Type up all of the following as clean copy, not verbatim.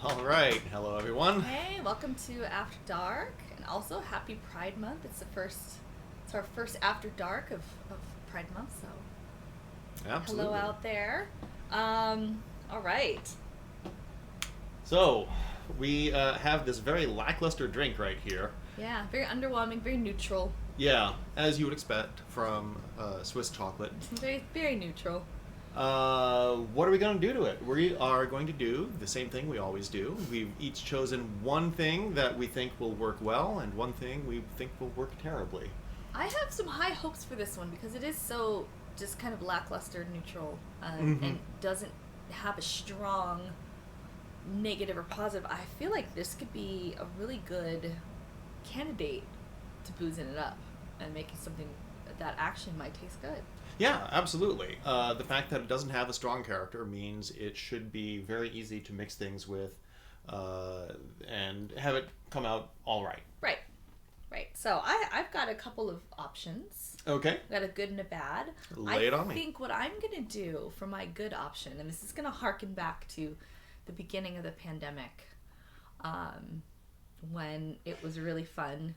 All right. Hello, everyone. Hey, welcome to After Dark, and also happy Pride Month. It's our first After Dark of Pride Month, so Absolutely. hello out there. All right. So, we have this very lackluster drink right here. Yeah, very underwhelming, very neutral. Yeah, as you would expect from Swiss chocolate. Very, very neutral. What are we going to do to it? We are going to do the same thing we always do. We've each chosen one thing that we think will work well, and one thing we think will work terribly. I have some high hopes for this one because it is so just kind of lackluster, neutral, Mm-hmm. and doesn't have a strong negative or positive. I feel like this could be a really good candidate to boozing it up and making something that actually might taste good. Yeah, absolutely. The fact that it doesn't have a strong character means it should be very easy to mix things with and have it come out all right. Right, right. So I've got a couple of options. Okay, I've got a good and a bad. lay it on I me. think what I'm going to do for my good option, and this is going to harken back to the beginning of the pandemic, when it was really fun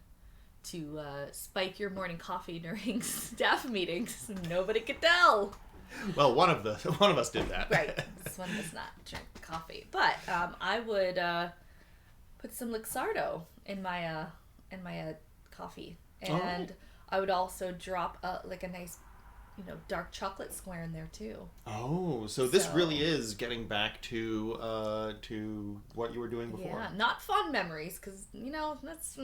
to spike your morning coffee during staff meetings. Nobody could tell. Well, one of us did that. Right. This one does not drink coffee, but I would put some Luxardo in my coffee, and I would also drop like a nice, dark chocolate square in there too. Oh, so this So- really is getting back to what you were doing before. Yeah, not fond memories because that's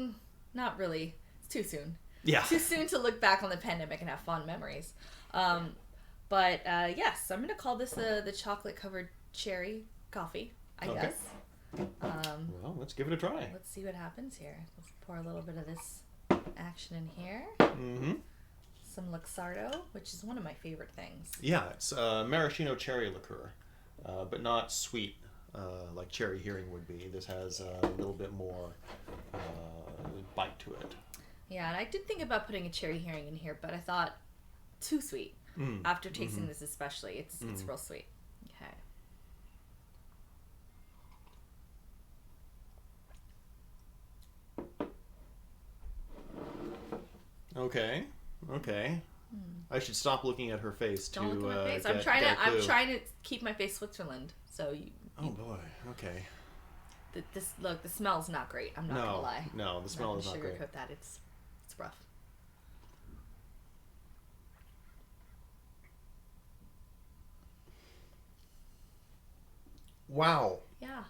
not really. It's too soon. Yeah. Too soon to look back on the pandemic and have fond memories. But yes, I'm gonna call this the chocolate covered cherry coffee. I Okay. guess. Well, let's give it a try. Let's see what happens here. Let's pour a little bit of this action in here. Mm-hmm. Some Luxardo, which is one of my favorite things. Yeah, it's maraschino cherry liqueur, but not sweet like cherry hearing would be. This has a little bit more bite to it. Yeah, and I did think about putting a cherry herring in here, but I thought too sweet. After tasting this, especially, it's real sweet. Okay. Okay. Okay. I should stop looking at her face Don't to look at my face. get, I'm trying get to. a clue. I'm trying to keep my face Switzerland. So Oh boy. Okay. this look. The smell's not great. I'm not gonna lie. No, the smell I'm is not great. Sugarcoat that. It's rough. Wow. Yeah.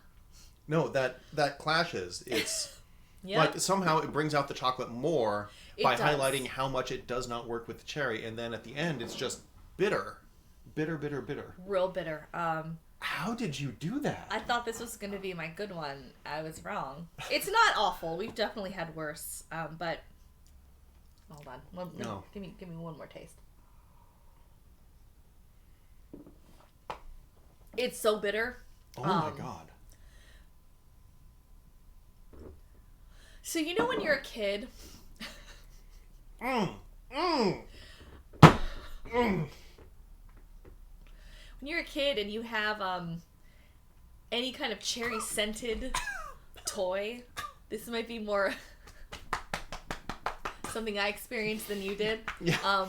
No, that clashes. It's Yeah. like somehow it brings out the chocolate more It by does. highlighting how much it does not work with the cherry, and then at the end it's just bitter, bitter, bitter, bitter. Real bitter. How did you do that? I thought this was gonna be my good one. I was wrong. It's not awful. We've definitely had worse. But hold on. No. Give me one more taste. It's so bitter. Oh my god. So when you're a kid, Mm, mm, mm. when you're a kid and you have any kind of cherry scented toy, this might be more something I experienced than you did. Yeah.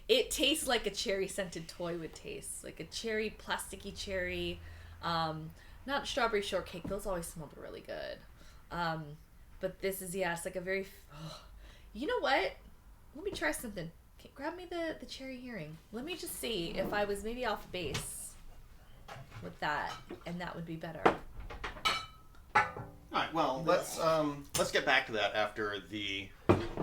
It tastes like a cherry scented toy would taste, like a cherry, plasticky cherry. Not strawberry shortcake; those always smelled really good. But this is it's like a very. You know what? Let me try something. Okay, grab me the cherry herring. Let me just see if I was maybe off base with that, and that would be better. All right. Well, let's get back to that after the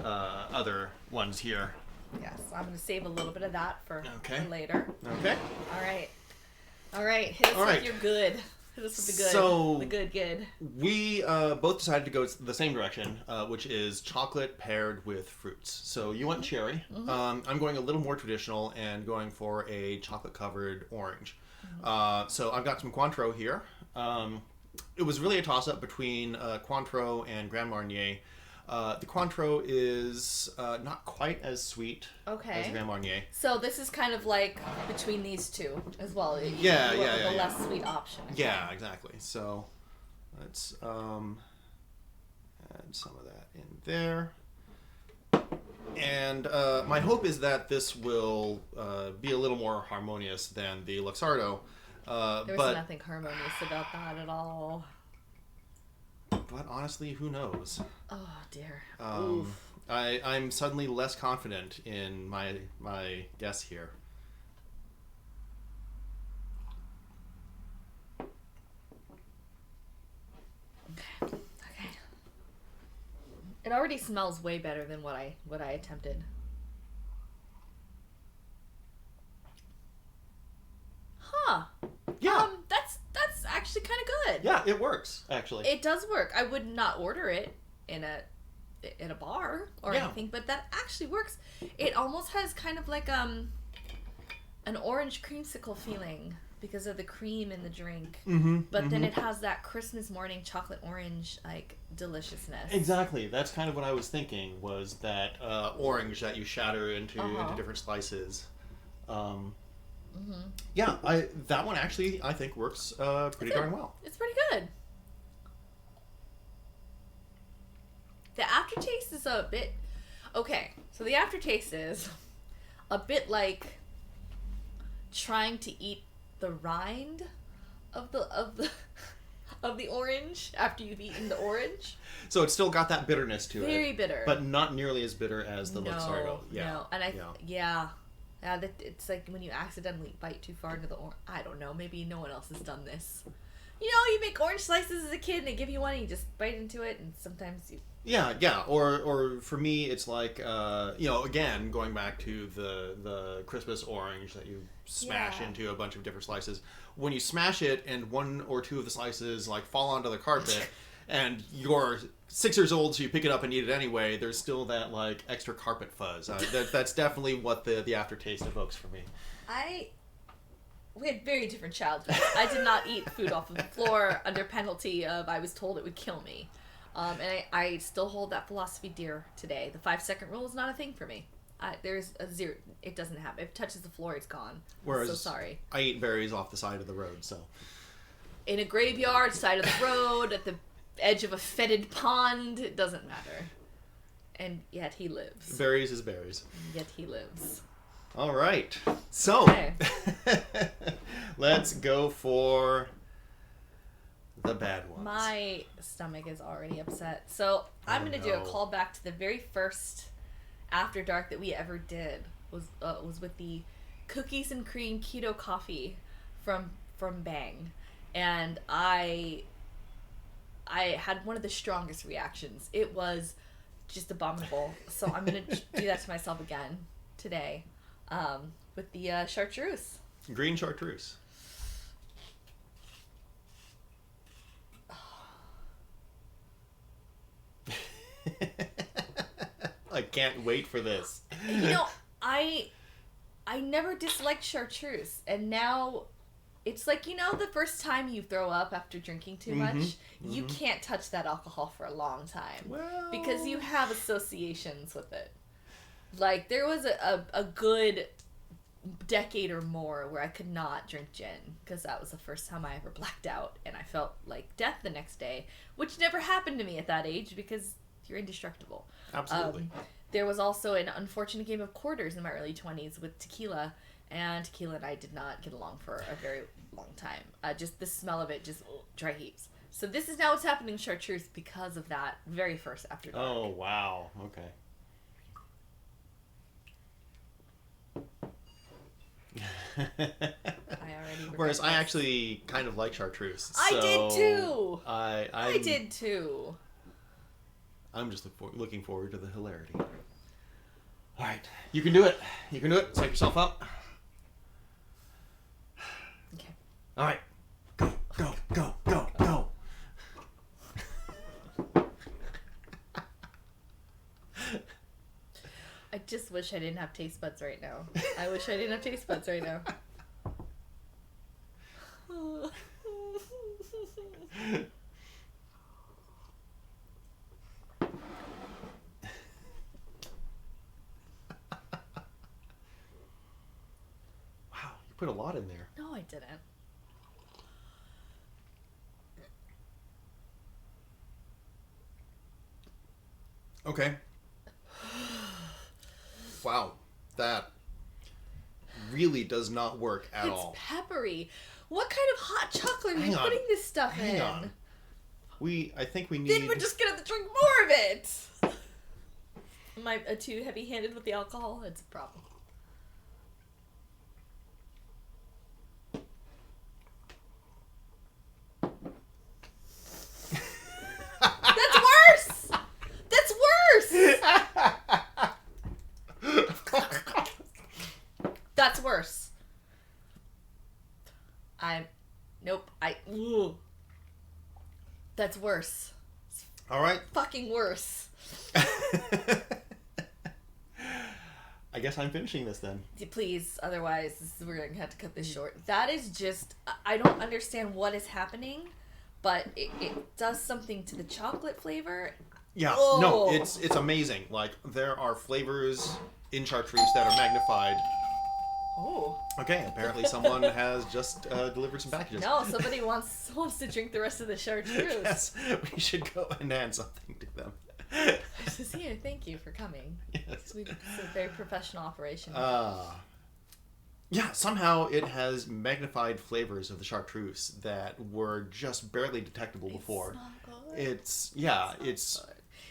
other ones here. Yes, I'm gonna save a little bit of that for Okay. later. Okay. All right. Hit us All right. with your good. Hit us with the good. So- the good. We both decided to go the same direction, which is chocolate paired with fruits. So you went cherry. I'm going a little more traditional and going for a chocolate-covered orange. So I've got some Cointreau here. It was really a toss-up between Cointreau and Grand Marnier. The Cointreau is not quite as sweet as Grand Marnier. So this is kind of like between these two as well. Yeah, The yeah. less sweet option. Yeah, exactly. So Let's add some of that in there. And my hope is that this will be a little more harmonious than the Luxardo. There was nothing harmonious about that at all. But honestly, who knows? Oh dear. I'm suddenly less confident in my guess here. Okay. It already smells way better than what I attempted. Huh. Yeah. That's actually kind of good. Yeah, it works actually. It does work. I would not order it in a bar or anything, but that actually works. It almost has kind of like an orange creamsicle feeling because of the cream in the drink. But then it has that Christmas morning chocolate orange like deliciousness. Exactly. That's kind of what I was thinking, was that orange that you shatter into different slices. Yeah, that one actually I think works pretty darn well. It's pretty good. The aftertaste is a bit okay. So the aftertaste is a bit like trying to eat the rind of the orange after you've eaten the orange. So it's still got that bitterness to it. Very bitter, but not nearly as bitter as the Luxardo. Yeah. No, and it's like when you accidentally bite too far into the orange. I don't know. Maybe no one else has done this. You know, you make orange slices as a kid, and they give you one, and you just bite into it, and sometimes you. Yeah. Or for me, it's like again going back to the Christmas orange that you smash into a bunch of different slices. When you smash it, and one or two of the slices like fall onto the carpet, and you're 6 years old, so you pick it up and eat it anyway. There's still that like extra carpet fuzz. That's definitely what the aftertaste evokes for me. We had very different childhoods. I did not eat food off of the floor under penalty of I was told it would kill me. And I still hold that philosophy dear today. The 5-second rule is not a thing for me. There's a zero. It doesn't happen. If it touches the floor, it's gone. Whereas I'm so sorry. I eat berries off the side of the road, so. In a graveyard, side of the road, at the edge of a fetid pond, it doesn't matter. And yet he lives. Berries is berries. Yet he lives. All right. So, Okay. Let's go for the bad ones. My stomach is already upset. So I'm going to do a callback to the very first After Dark that we ever did. Was with the cookies and cream keto coffee from Bang. And I had one of the strongest reactions. It was just abominable. So I'm going to do that to myself again today with the chartreuse. Green chartreuse. I can't wait for this. You know, I never disliked chartreuse, and now it's like, you know, the first time you throw up after drinking too much, you can't touch that alcohol for a long time. Well, because you have associations with it. Like, there was a good decade or more where I could not drink gin, because that was the first time I ever blacked out, and I felt like death the next day, which never happened to me at that age, because you're indestructible. Absolutely. There was also an unfortunate game of quarters in my early 20s with tequila, and tequila and I did not get along for a very long time. Just the smell of it, just dry heaps. So this is now what's happening in chartreuse because of that very first After Dark. Oh, wow. Okay. Whereas I actually kind of like chartreuse. I did too. I did too. I'm just looking forward to the hilarity. All right, you can do it. You can do it. Psych yourself up. Okay. All right, go, go, go, go, go. I just wish I didn't have taste buds right now. I wish I didn't have taste buds right now. Wow, you put a lot in there. No, I didn't. Okay. Wow. That really does not work at all. It's peppery. What kind of hot chocolate are you Hang on. putting this stuff in? Hang on. I think we need... Then we're just gonna have to drink more of it. Am I too heavy-handed with the alcohol? It's a problem. That's worse! That's worse! That's worse. Nope. Ugh. That's worse. All right. Fucking worse. I guess I'm finishing this then. Please, otherwise we're going to have to cut this short. That is just... I don't understand what is happening, but it does something to the chocolate flavor. Yeah, Oh. no, it's amazing. Like, there are flavors in chartreuse that are magnified. Oh. Okay, apparently someone has just delivered some packages. No, somebody wants to drink the rest of the chartreuse. Yes, we should go and hand something to them. Here, thank you for coming. Yes. It's a very professional operation. Yeah, somehow it has magnified flavors of the chartreuse that were just barely detectable before. It's not good.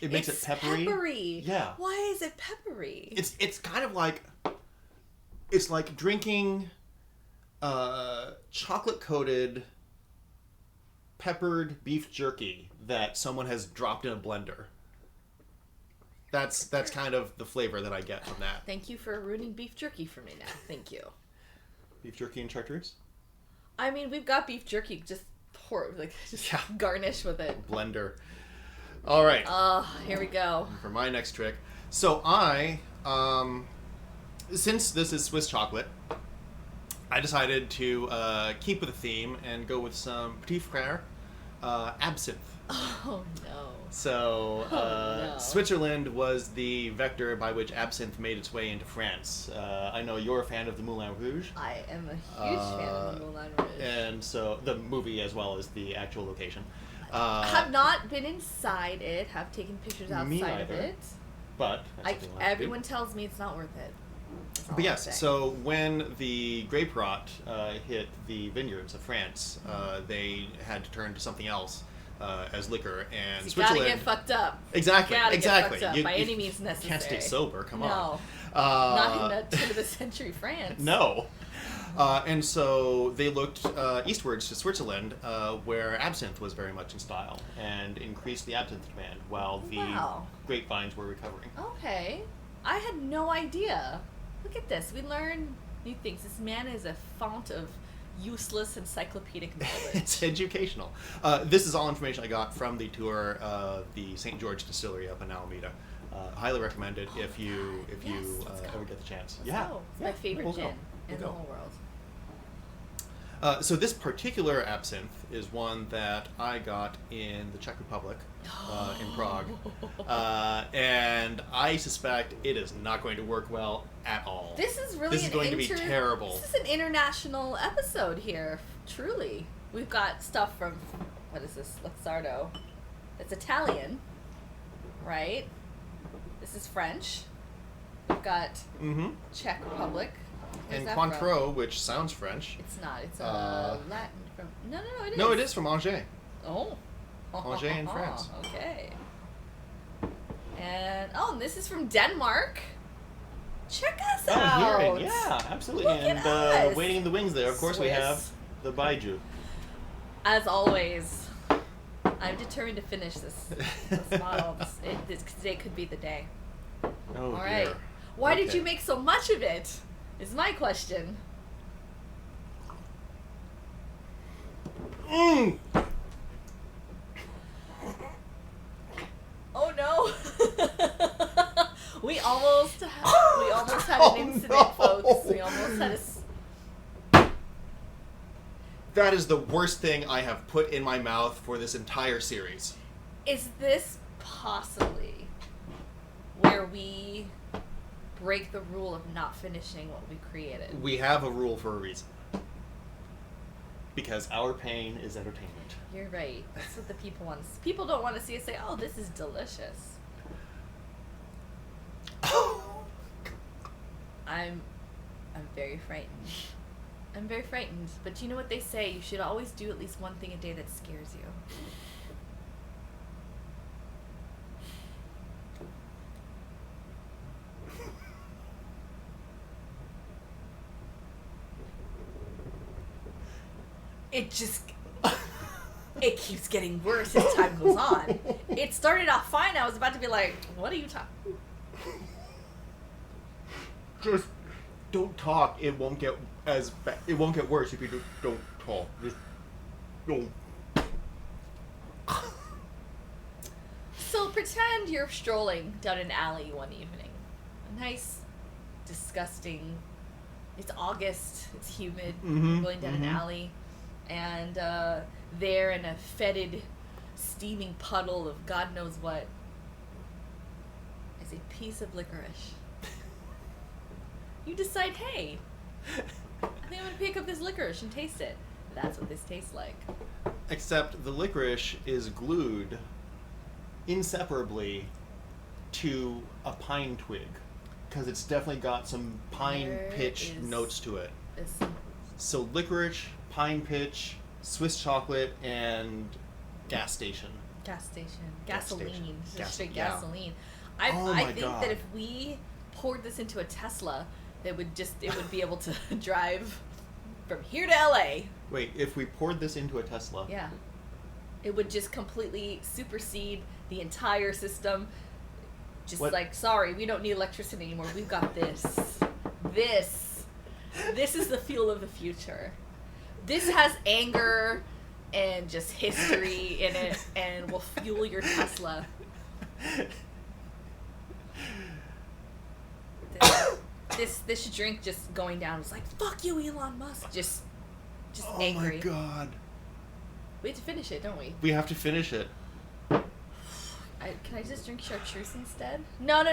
It makes it peppery. Peppery. Yeah. Why is it peppery? It's kind of like... It's like drinking chocolate-coated peppered beef jerky that someone has dropped in a blender. That's kind of the flavor that I get from that. Thank you for ruining beef jerky for me now. Thank you. Beef jerky and chartreuse? I mean, we've got beef jerky. Just garnish with it. Blender. All right. Here we go. For my next trick. So since this is Swiss chocolate, I decided to keep with the theme and go with some Petit Frere absinthe. Oh, no. So, no. Switzerland was the vector by which absinthe made its way into France. I know you're a fan of the Moulin Rouge. I am a huge fan of the Moulin Rouge. And so, the movie as well as the actual location. Have not been inside it, have taken pictures outside of it. But everyone tells me it's not worth it. But yes, so when the grape rot hit the vineyards of France, they had to turn to something else as liquor, and you Switzerland. Gotta get fucked up. Exactly, Gotta exactly. Get fucked up by any means necessary. Can't stay sober. Come on. No, not in the turn of the century France. No. And so they looked eastwards to Switzerland, where absinthe was very much in style, and increased the absinthe demand while the grapevines were recovering. Okay, I had no idea. Look at this. We learn new things. This man is a font of useless encyclopedic knowledge. It's educational. This is all information I got from the tour of the St. George Distillery up in Alameda. Highly recommend it if you ever get the chance. Let's go. It's my favorite gin in the whole world. So this particular absinthe is one that I got in the Czech Republic, in Prague, and I suspect it is not going to work well at all. This is really going to be terrible. This is an international episode here. Truly, we've got stuff from what is this? Luxardo. It's Italian, right? This is French. We've got Czech Republic. And Cointreau, which sounds French. It's not. It's Latin from... No, it is. No, it is from Angers. Oh. Angers in France. Okay. And, this is from Denmark. Check us out. Here yeah, absolutely. Look and at us. waiting in the wings there, of course, we have the baiju. As always, I'm determined to finish this model. Today could be the day. Oh, all dear. right. Why did you make so much of it? Is my question. Mm. Oh no! we almost had an incident, folks. We almost had That is the worst thing I have put in my mouth for this entire series. Is this possibly where we break the rule of not finishing what we created? We have a rule for a reason. Because our pain is entertainment. You're right. That's what the people want. People don't want to see us say, "Oh, this is delicious." I'm very frightened. I'm very frightened. But you know what they say? You should always do at least one thing a day that scares you. It keeps getting worse as time goes on. It started off fine. I was about to be like, what are you talking? Just don't talk. It won't get as bad. It won't get worse if you don't talk. Just don't. So pretend you're strolling down an alley one evening. A nice, disgusting, it's August, it's humid, Mm-hmm, going down an alley, and there in a fetid, steaming puddle of God knows what is a piece of licorice. You decide, hey, I think I'm going to pick up this licorice and taste it. That's what this tastes like. Except the licorice is glued inseparably to a pine twig, because it's definitely got some pine pitch notes to it. So licorice, pine pitch, Swiss chocolate, and gas station. Gasoline. Just straight gasoline. I think God. that if we poured this into a Tesla, it would be able to drive from here to LA. Wait, if we poured this into a Tesla? Yeah. It would just completely supersede the entire system. Just What? like, sorry, we don't need electricity anymore. We've got this. This is the fuel of the future. This has anger and just history in it and will fuel your Tesla. This drink just going down was like, fuck you, Elon Musk. Just angry. Oh my God. We have to finish it, don't we? We have to finish it. Can I just drink chartreuse instead? No. We're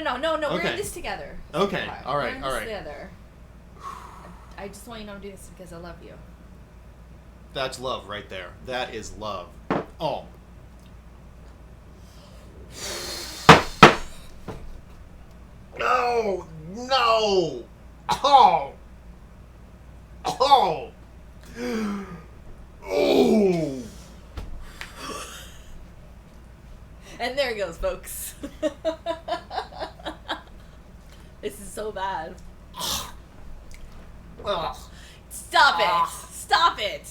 Okay. in this together. Okay. All We're right. in All this right. together. I just want you to know I'm doing this because I love you. That's love right there. That is love. Oh. No. No. Oh. Oh. Oh. And there it goes, folks. This is so bad. Ugh. Stop it! Stop it!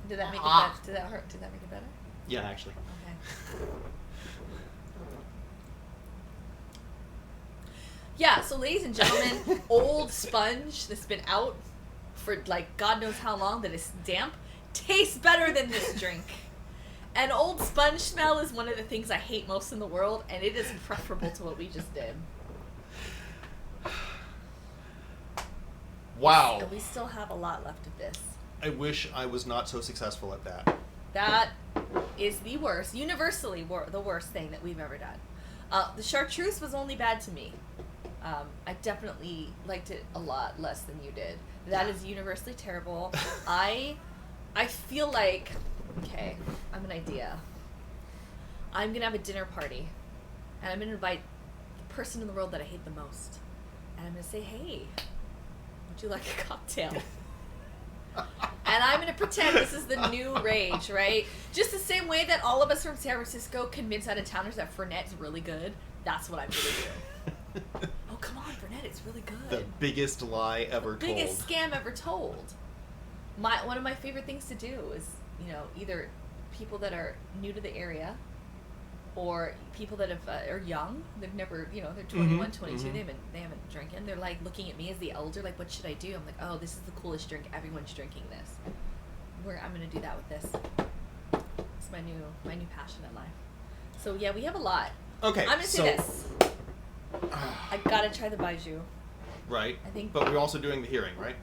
Did that make it better? Did that hurt? Did that make it better? Yeah, actually. Okay. Yeah, so ladies and gentlemen, Old Sponge that's been out for like God knows how long that is damp tastes better than this drink. And Old Sponge smell is one of the things I hate most in the world, and it is preferable to what we just did. Wow. And we still have a lot left of this. I wish I was not so successful at that. That is the worst, universally the worst thing that we've ever done. The chartreuse was only bad to me. I definitely liked it a lot less than you did. That is universally terrible. I feel like, okay, I have an idea. I'm going to have a dinner party, and I'm going to invite the person in the world that I hate the most. And I'm going to say, hey, would you like a cocktail? And I'm going to pretend this is the new rage, right? Just the same way that all of us from San Francisco convince out-of-towners that Fernet's really good. That's what I'm going to do. Oh, come on, Fernet, it's really good. The biggest lie ever told. Biggest scam ever told. One of my favorite things to do is, either people that are new to the area or people that are young. They've never, they're 21, 22. They haven't drinking. They're like looking at me as the elder, like, what should I do? I'm like, oh, this is the coolest drink. Everyone's drinking this. I'm gonna do that with this. It's my new passion in life. So yeah, we have a lot. Okay. I'm gonna say this. I gotta try the baiju. Right. I think. But we're also doing the hearing, right?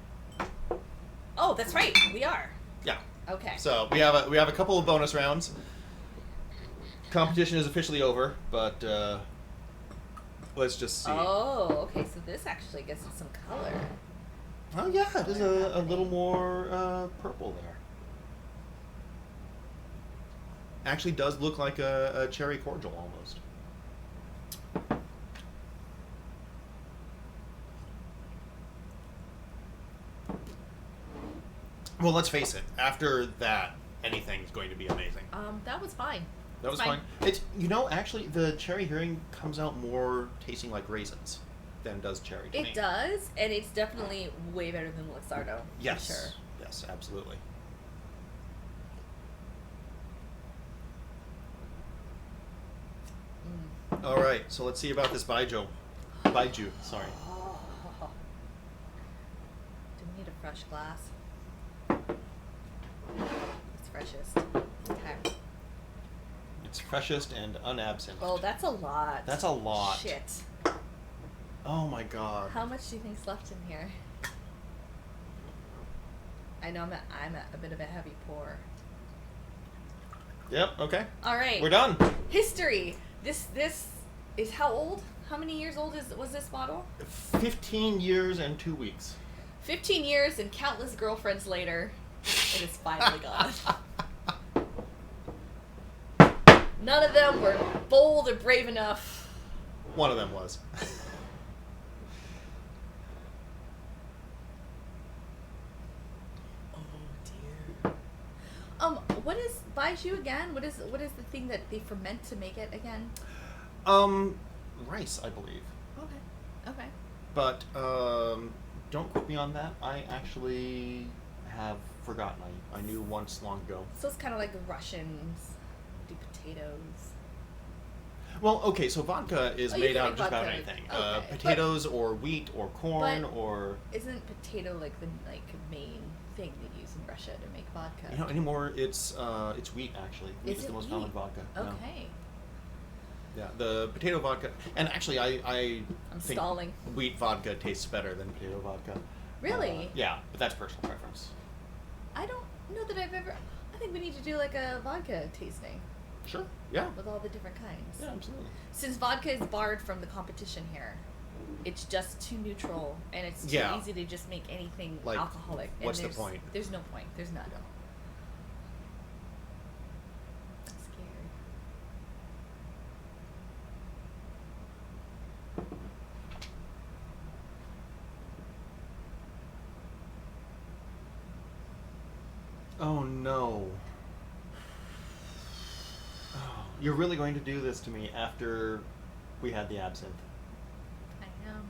Oh, that's right. We are. Yeah. Okay. So we have a couple of bonus rounds. Competition is officially over, but let's just see. Oh, okay. So this actually gets some color. Oh yeah, there's a little more purple there. Actually, does look like a cherry cordial almost. Well, let's face it. After that, anything's going to be amazing. That was fine. That was fine. It's actually the cherry herring comes out more tasting like raisins than does cherry to me. It does, and it's definitely way better than Luxardo. Yes. For sure. Yes, absolutely. All right, so let's see about this baiju. Baiju, sorry. Oh. Do we need a fresh glass? It's freshest. Okay. It's freshest and unabsinthed. Oh, that's a lot. That's a lot. Shit. Oh my god. How much do you think's left in here? I know I'm a bit of a heavy pour. Yep, okay. All right. We're done. History. This is how old? How many years old was this bottle? 15 years and 2 weeks. 15 years and countless girlfriends later, it is finally gone. None of them were bold or brave enough. One of them was. Oh dear. What is baiju again? What is the thing that they ferment to make it again? Rice, I believe. Okay. But don't quote me on that. I actually have forgotten. I knew once long ago. So it's kind of like the Russians do potatoes. Well, okay, so vodka is you made can out make of just about vodka. anything. Okay, Potatoes or wheat or corn but or... Isn't potato like the main thing they use in Russia to make vodka? Anymore it's wheat actually. Wheat is the most common vodka. Okay. Yeah, the potato vodka, and actually I I'm think stalling. wheat vodka tastes better than potato vodka. Really? Yeah, but that's personal preference. I don't know that I've ever. I think we need to do like a vodka tasting. Sure. Yeah. With all the different kinds. Yeah, absolutely. Since vodka is barred from the competition here, it's just too neutral, and it's too easy to just make anything like, alcoholic. And what's the point? There's no point. There's none. Yeah. I'm scared. Oh no. Oh, you're really going to do this to me after we had the absinthe. I am.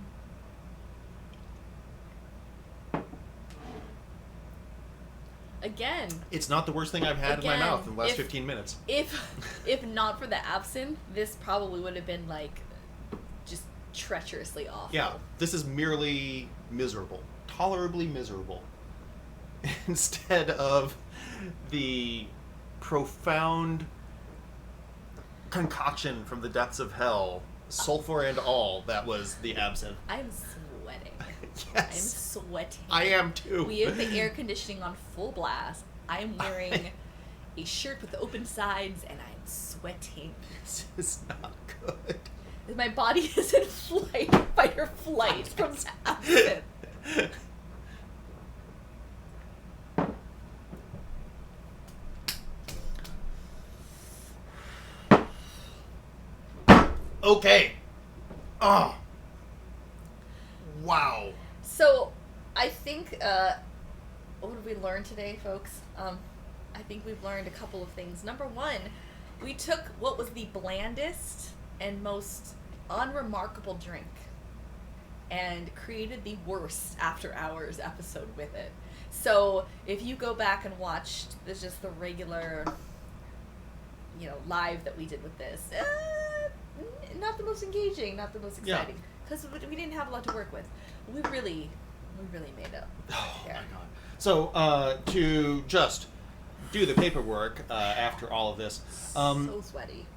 Again. It's not the worst thing I've had in my mouth in the last 15 minutes. If not for the absinthe, this probably would have been like just treacherously awful. Yeah, this is merely miserable. Tolerably miserable. Instead of the profound concoction from the depths of hell, sulfur and all, that was the absinthe. I'm sweating. Yes. I'm sweating. I am too. We have the air conditioning on full blast. I'm wearing a shirt with open sides and I'm sweating. This is not good. My body is in fight or flight from the absinthe. Okay. Oh. Wow. So, I think, what did we learn today, folks? I think we've learned a couple of things. Number one, we took what was the blandest and most unremarkable drink and created the worst After Hours episode with it. So, if you go back and watch just the regular, live that we did with this, not the most engaging, not the most exciting. Because we didn't have a lot to work with. We really made up. Oh there. my god. So, to just do the paperwork after all of this. So sweaty.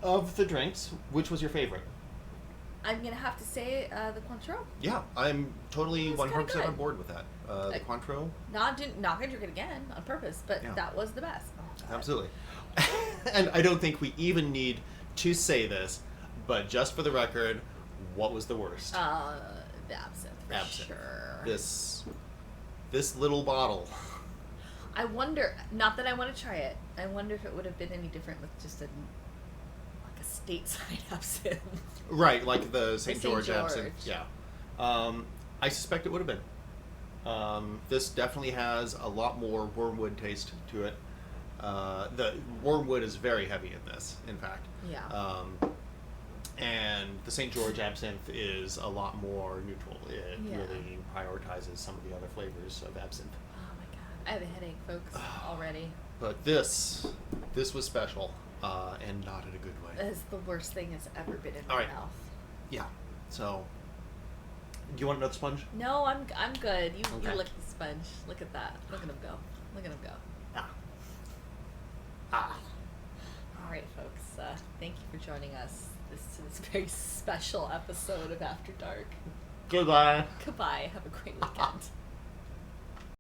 Of the drinks, which was your favorite? I'm going to have to say the Cointreau. Yeah, I'm totally That's 100% kinda on board with that. The Cointreau. Not going to drink it again on purpose, but that was the best. Oh, absolutely. And I don't think we even need to say this, but just for the record, what was the worst? The absinthe, for sure. This little bottle. I wonder, not that I want to try it, I wonder if it would have been any different with just a stateside absinthe. Right, like the St. St. George George. absinthe. Yeah. I suspect it would have been. This definitely has a lot more wormwood taste to it. The wormwood is very heavy in this, in fact. Yeah. And the St. George absinthe is a lot more neutral. It Yeah. really prioritizes some of the other flavors of absinthe. Oh my god. I have a headache, folks, already. But this was special, and not in a good way. That is the worst thing that's ever been in my All right. mouth. Yeah. So, do you want another sponge? No, I'm good. You Okay. lick the sponge. Look at that. Look at him go. Look at him go. Ah. All right, folks. Thank you for joining us. This is a very special episode of After Dark. Goodbye. Goodbye. Have a great weekend.